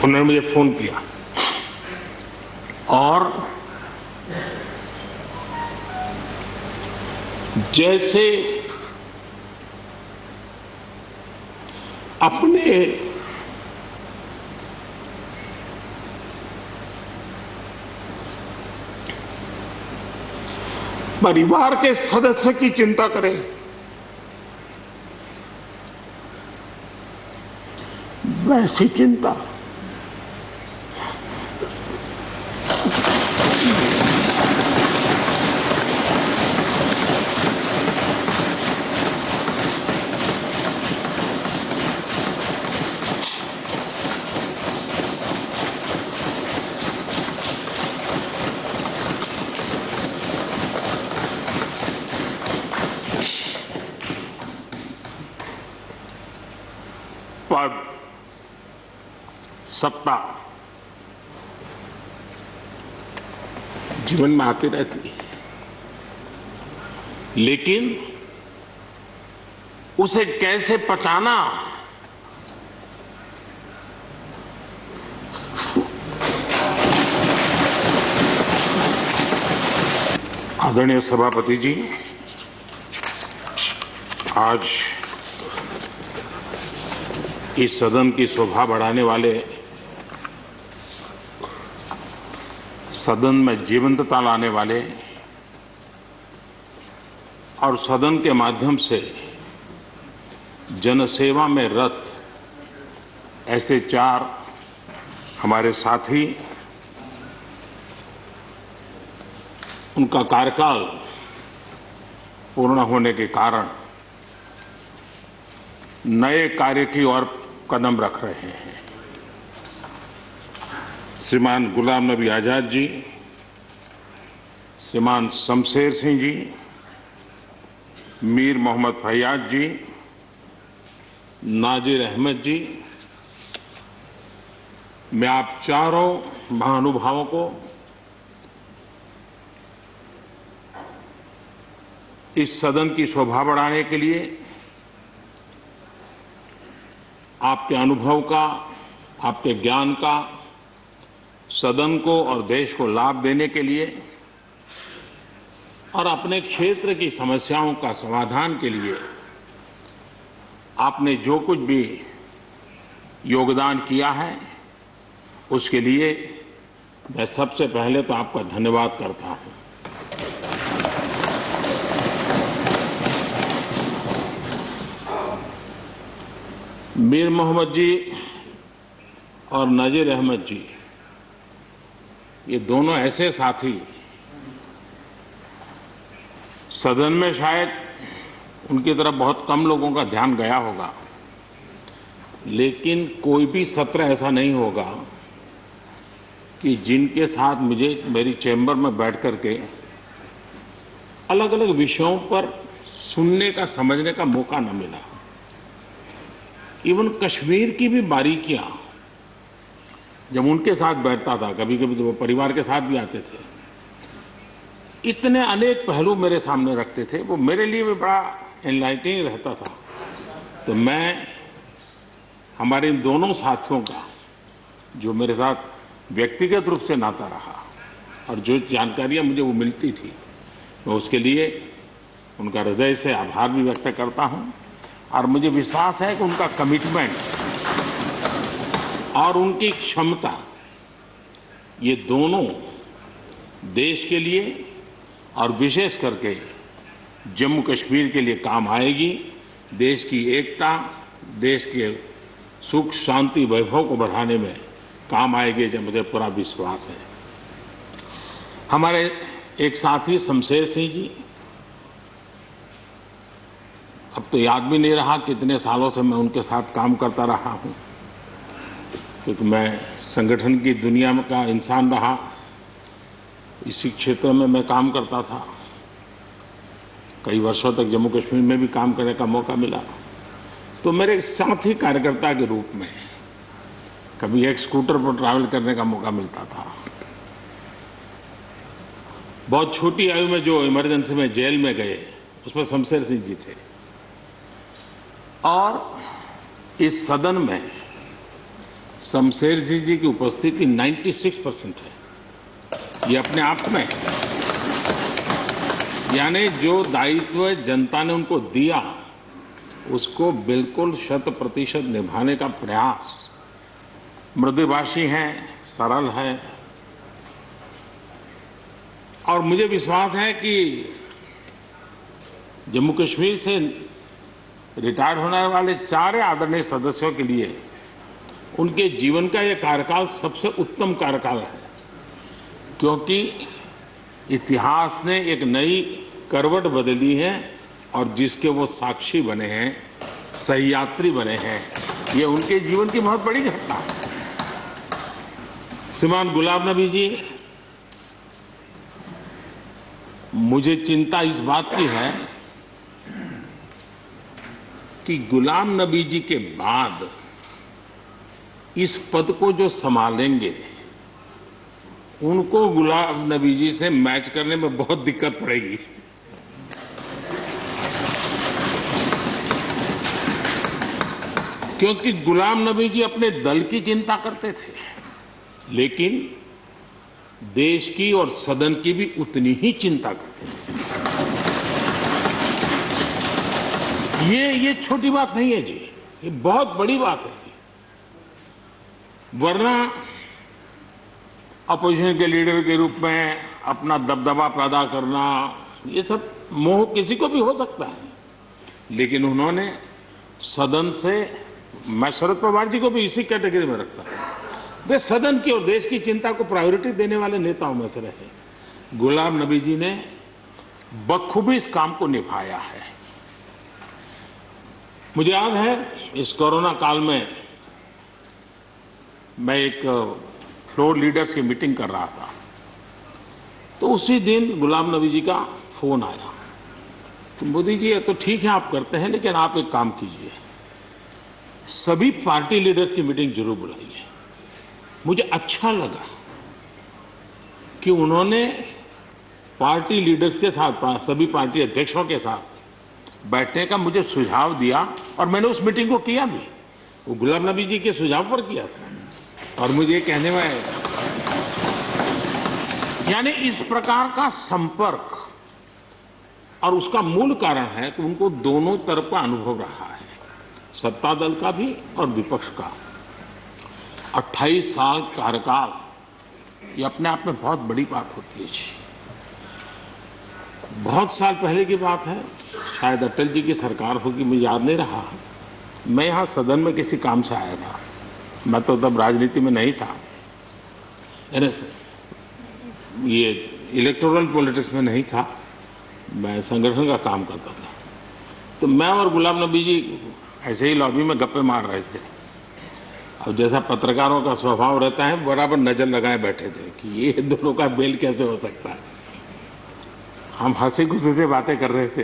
उन्होंने मुझे फोन किया और जैसे अपने परिवार के सदस्य की चिंता करें, वैसी चिंता पद, सत्ता जीवन में आती रहती है, लेकिन उसे कैसे पचाना, आदरणीय सभापति जी, आज इस सदन की शोभा बढ़ाने वाले, सदन में जीवंतता लाने वाले और सदन के माध्यम से जनसेवा में रत ऐसे 4 हमारे साथी, उनका कार्यकाल पूर्ण होने के कारण नए कार्य की ओर कदम रख रहे हैं। श्रीमान गुलाम नबी आजाद जी, श्रीमान शमशेर सिंह जी, मीर मोहम्मद फैयाज जी, नाजिर अहमद जी, मैं आप चारों महानुभावों को इस सदन की शोभा बढ़ाने के लिए, आपके अनुभव का, आपके ज्ञान का सदन को और देश को लाभ देने के लिए और अपने क्षेत्र की समस्याओं का समाधान के लिए आपने जो कुछ भी योगदान किया है, उसके लिए मैं सबसे पहले तो आपका धन्यवाद करता हूं। मीर मोहम्मद जी और नाजिर अहमद जी, ये दोनों ऐसे साथी, सदन में शायद उनकी तरफ बहुत कम लोगों का ध्यान गया होगा, लेकिन कोई भी सत्र ऐसा नहीं होगा कि जिनके साथ मुझे मेरी चैम्बर में बैठ करके अलग अलग विषयों पर सुनने का, समझने का मौका न मिला। इवन कश्मीर की भी बारीकियां जब उनके साथ बैठता था, कभी कभी तो वो परिवार के साथ भी आते थे, इतने अनेक पहलू मेरे सामने रखते थे, वो मेरे लिए भी बड़ा एनलाइटनिंग रहता था। तो मैं हमारे इन दोनों साथियों का, जो मेरे साथ व्यक्तिगत रूप से नाता रहा और जो जानकारियां मुझे वो मिलती थी, मैं उसके लिए उनका हृदय से आभार भी व्यक्त करता हूं। और मुझे विश्वास है कि उनका कमिटमेंट और उनकी क्षमता, ये दोनों देश के लिए और विशेष करके जम्मू कश्मीर के लिए काम आएगी। देश की एकता, देश के सुख शांति वैभव को बढ़ाने में काम आएगी, जब मुझे पूरा विश्वास है। हमारे एक साथी शमशेर सिंह जी, अब तो याद भी नहीं रहा कितने सालों से मैं उनके साथ काम करता रहा हूं, क्योंकि मैं संगठन की दुनिया में का इंसान रहा, इसी क्षेत्र में मैं काम करता था। कई वर्षों तक जम्मू कश्मीर में भी काम करने का मौका मिला। तो मेरे साथी कार्यकर्ता के रूप में कभी एक स्कूटर पर ट्रैवल करने का मौका मिलता था। बहुत छोटी आयु में जो इमरजेंसी में जेल में गए, उसमें शमशेर सिंह जी थे। और इस सदन में शमशेर जी की उपस्थिति 96% है। ये अपने आप में, यानी जो दायित्व जनता ने उनको दिया उसको बिल्कुल 100% निभाने का प्रयास। मृदुभाषी हैं, सरल है, और मुझे विश्वास है कि जम्मू कश्मीर से रिटायर होने वाले 4 आदरणीय सदस्यों के लिए उनके जीवन का यह कार्यकाल सबसे उत्तम कार्यकाल है, क्योंकि इतिहास ने एक नई करवट बदली है और जिसके वो साक्षी बने हैं, सहयात्री बने हैं। ये उनके जीवन की बहुत बड़ी घटना है। श्रीमान गुलाम नबी जी, मुझे चिंता इस बात की है कि गुलाम नबी जी के बाद इस पद को जो संभालेंगे उनको गुलाम नबी जी से मैच करने में बहुत दिक्कत पड़ेगी। क्योंकि गुलाम नबी जी अपने दल की चिंता करते थे, लेकिन देश की और सदन की भी उतनी ही चिंता करते थे। ये छोटी बात नहीं है जी, ये बहुत बड़ी बात है जी। वरना अपोजिशन के लीडर के रूप में अपना दबदबा पैदा करना, ये सब मोह किसी को भी हो सकता है, लेकिन उन्होंने सदन से, मैं शरद पवार जी को भी इसी कैटेगरी में रखता हूं, वे सदन की और देश की चिंता को प्रायोरिटी देने वाले नेताओं में से रहे। गुलाम नबी जी ने बखूबी इस काम को निभाया है। मुझे याद है इस कोरोना काल में मैं एक फ्लोर लीडर्स की मीटिंग कर रहा था, तो उसी दिन गुलाम नबी जी का फोन आया। तो मोदी जी, ये तो ठीक है आप करते हैं, लेकिन आप एक काम कीजिए, सभी पार्टी लीडर्स की मीटिंग जरूर बुलाइए। मुझे अच्छा लगा कि उन्होंने पार्टी लीडर्स के साथ, सभी पार्टी अध्यक्षों के साथ बैठने का मुझे सुझाव दिया, और मैंने उस मीटिंग को किया भी। वो गुलाम नबी जी के सुझाव पर किया था। और मुझे कहने में, यानी इस प्रकार का संपर्क, और उसका मूल कारण है कि उनको दोनों तरफ का अनुभव रहा है, सत्ता दल का भी और विपक्ष का। 28 साल कार्यकाल, ये अपने आप में बहुत बड़ी बात होती है जी। बहुत साल पहले की बात है, शायद अटल जी की सरकार होगी, मुझे याद नहीं रहा। मैं यहाँ सदन में किसी काम से आया था, मैं तो तब राजनीति में नहीं था, ये इलेक्टोरल पॉलिटिक्स में नहीं था, मैं संगठन का काम करता था। तो मैं और गुलाम नबी जी ऐसे ही लॉबी में गप्पे मार रहे थे। अब जैसा पत्रकारों का स्वभाव रहता है, बराबर नजर लगाए बैठे थे कि ये दोनों का मेल कैसे हो सकता है। हम हंसी खुशी से बातें कर रहे थे,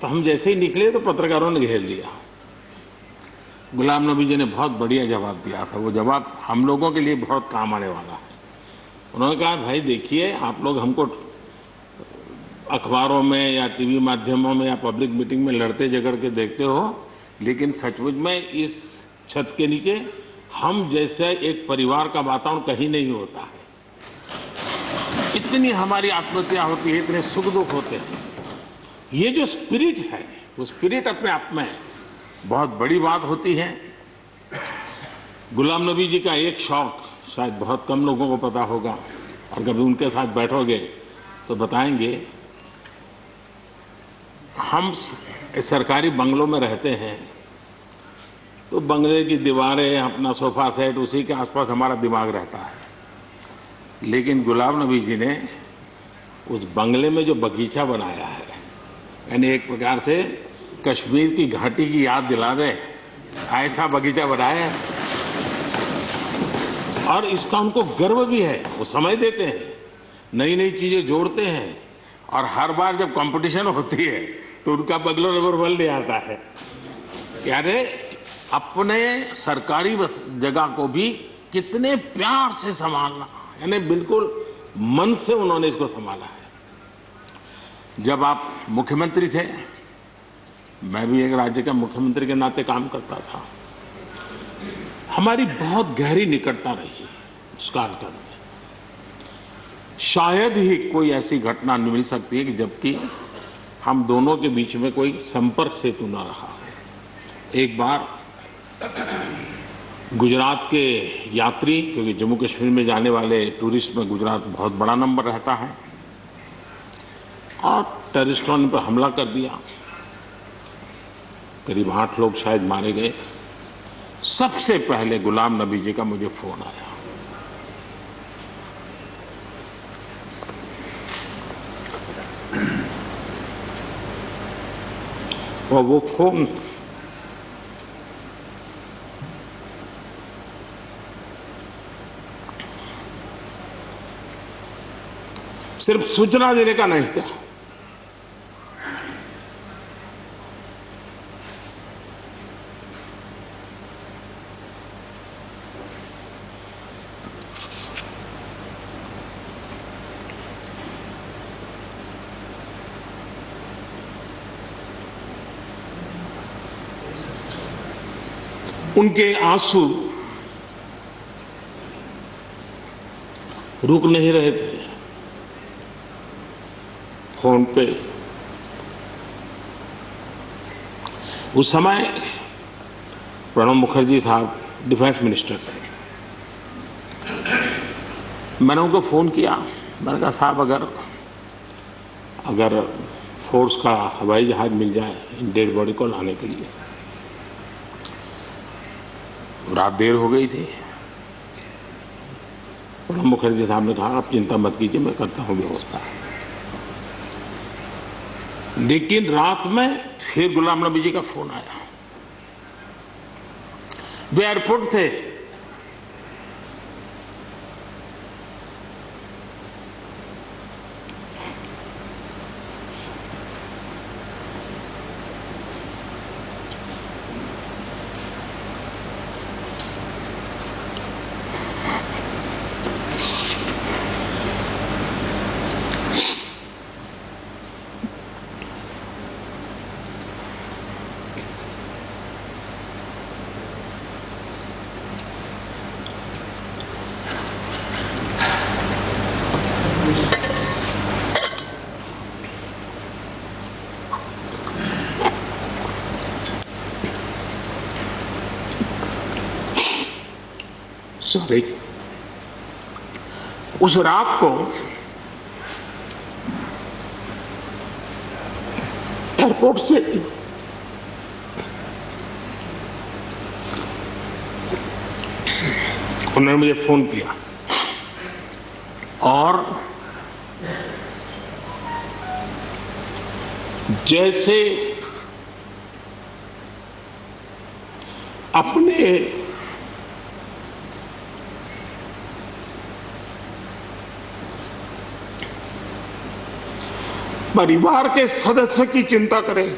तो हम जैसे ही निकले तो पत्रकारों ने घेर लिया। गुलाम नबी जी ने बहुत बढ़िया जवाब दिया था। वो जवाब हम लोगों के लिए बहुत काम आने वाला है। उन्होंने कहा, भाई देखिए, आप लोग हमको अखबारों में या टीवी माध्यमों में या पब्लिक मीटिंग में लड़ते झगड़ के देखते हो, लेकिन सचमुच में इस छत के नीचे हम जैसे एक परिवार का वातावरण कहीं नहीं होता है। इतनी हमारी आत्महत्या होती है, इतने सुख दुख होते हैं। ये जो स्पिरिट है, वो स्पिरिट अपने आप में बहुत बड़ी बात होती है। गुलाम नबी जी का एक शौक शायद बहुत कम लोगों को पता होगा, और कभी उनके साथ बैठोगे तो बताएंगे। हम सरकारी बंगलों में रहते हैं, तो बंगले की दीवारें, अपना सोफा सेट, उसी के आसपास हमारा दिमाग रहता है। लेकिन गुलाम नबी जी ने उस बंगले में जो बगीचा बनाया है, यानी एक प्रकार से कश्मीर की घाटी की याद दिला दे, ऐसा बगीचा बनाया है। और इसका उनको गर्व भी है। वो समय देते हैं, नई नई चीजें जोड़ते हैं, और हर बार जब कंपटीशन होती है तो उनका बंगला नंबर 1 ले आता है। यानी अपने सरकारी जगह को भी कितने प्यार से संभालना, यानी बिल्कुल मन से उन्होंने इसको संभाला है। जब आप मुख्यमंत्री थे, मैं भी एक राज्य का मुख्यमंत्री के नाते काम करता था, हमारी बहुत गहरी निकटता रही उस कालखंड में। शायद ही कोई ऐसी घटना मिल सकती है कि जबकि हम दोनों के बीच में कोई संपर्क सेतु न रहा हो। एक बार गुजरात के यात्री, क्योंकि जम्मू कश्मीर में जाने वाले टूरिस्ट में गुजरात बहुत बड़ा नंबर रहता है, और टेररिस्टों ने पर हमला कर दिया। करीब 8 लोग शायद मारे गए। सबसे पहले गुलाम नबी जी का मुझे फोन आया। और वो फोन सिर्फ सूचना देने का नहीं था, उनके आंसू रुक नहीं रहे थे। फोन पे उस समय प्रणब मुखर्जी साहब डिफेंस मिनिस्टर थे। मैंने उनको फोन किया। मैंने कहा साहब अगर फोर्स का हवाई जहाज मिल जाए इन डेड बॉडी को लाने के लिए। रात देर हो गई थी। प्रणब मुखर्जी साहब ने कहा आप चिंता मत कीजिए, मैं करता हूं व्यवस्था। लेकिन रात में फिर गुलाम नबी जी का फोन आया। वे एयरपोर्ट थे। सॉरी, उस रात को एयरपोर्ट से उन्होंने मुझे फोन किया और जैसे अपने परिवार के सदस्य की चिंता करें,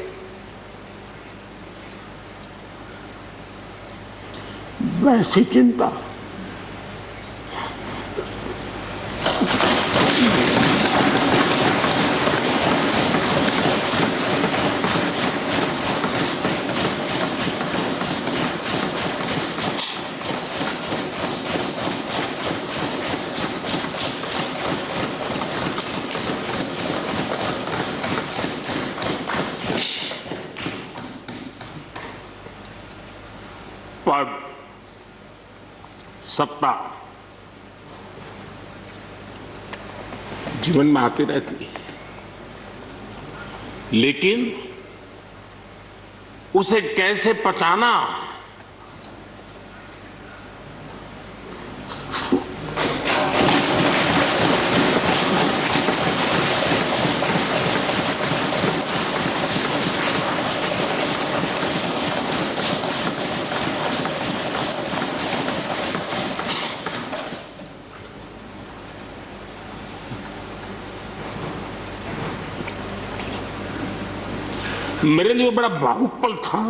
वैसी चिंता पद, सत्ता जीवन में आती रहती है, लेकिन उसे कैसे पचाना, मेरे लिए बड़ा भावुक पल था।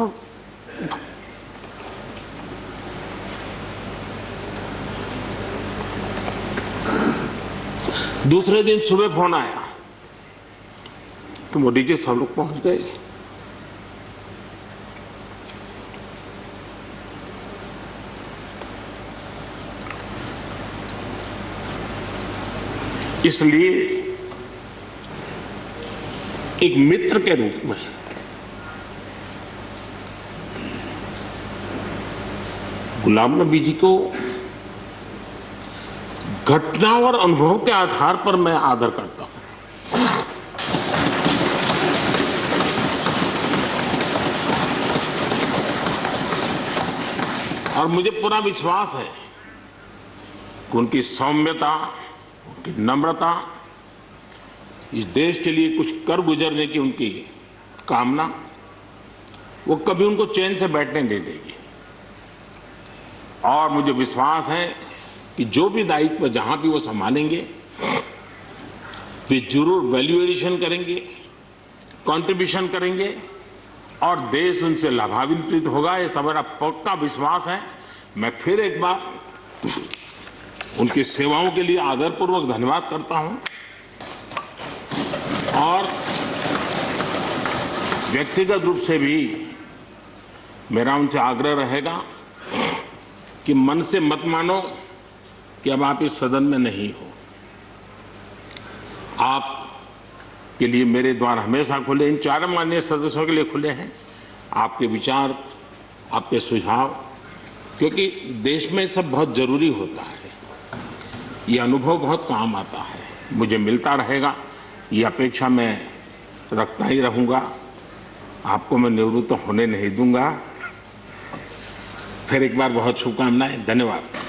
दूसरे दिन सुबह फोन आया कि मोदी जी सब लोग पहुंच गए। इसलिए एक मित्र के रूप में गुलाम नबी जी को घटना और अनुभव के आधार पर मैं आदर करता हूं। और मुझे पूरा विश्वास है कि उनकी सौम्यता, उनकी नम्रता, इस देश के लिए कुछ कर गुजरने की उनकी कामना, वो कभी उनको चैन से बैठने नहीं देगी। और मुझे विश्वास है कि जो भी दायित्व जहां भी वो संभालेंगे, वे जरूर वैल्यू एडिशन करेंगे, कंट्रीब्यूशन करेंगे और देश उनसे लाभान्वित होगा। ये सब मेरा पक्का विश्वास है। मैं फिर एक बार उनकी सेवाओं के लिए आदरपूर्वक धन्यवाद करता हूं और व्यक्तिगत रूप से भी मेरा उनसे आग्रह रहेगा कि मन से मत मानो कि अब आप इस सदन में नहीं हो। आप के लिए मेरे द्वार हमेशा खुले, इन चारों माननीय सदस्यों के लिए खुले हैं। आपके विचार, आपके सुझाव, क्योंकि देश में सब बहुत जरूरी होता है। ये अनुभव बहुत काम आता है, मुझे मिलता रहेगा, ये अपेक्षा मैं रखता ही रहूंगा। आपको मैं निवृत्त होने नहीं दूंगा। फिर एक बार बहुत शुभकामनाएं, धन्यवाद।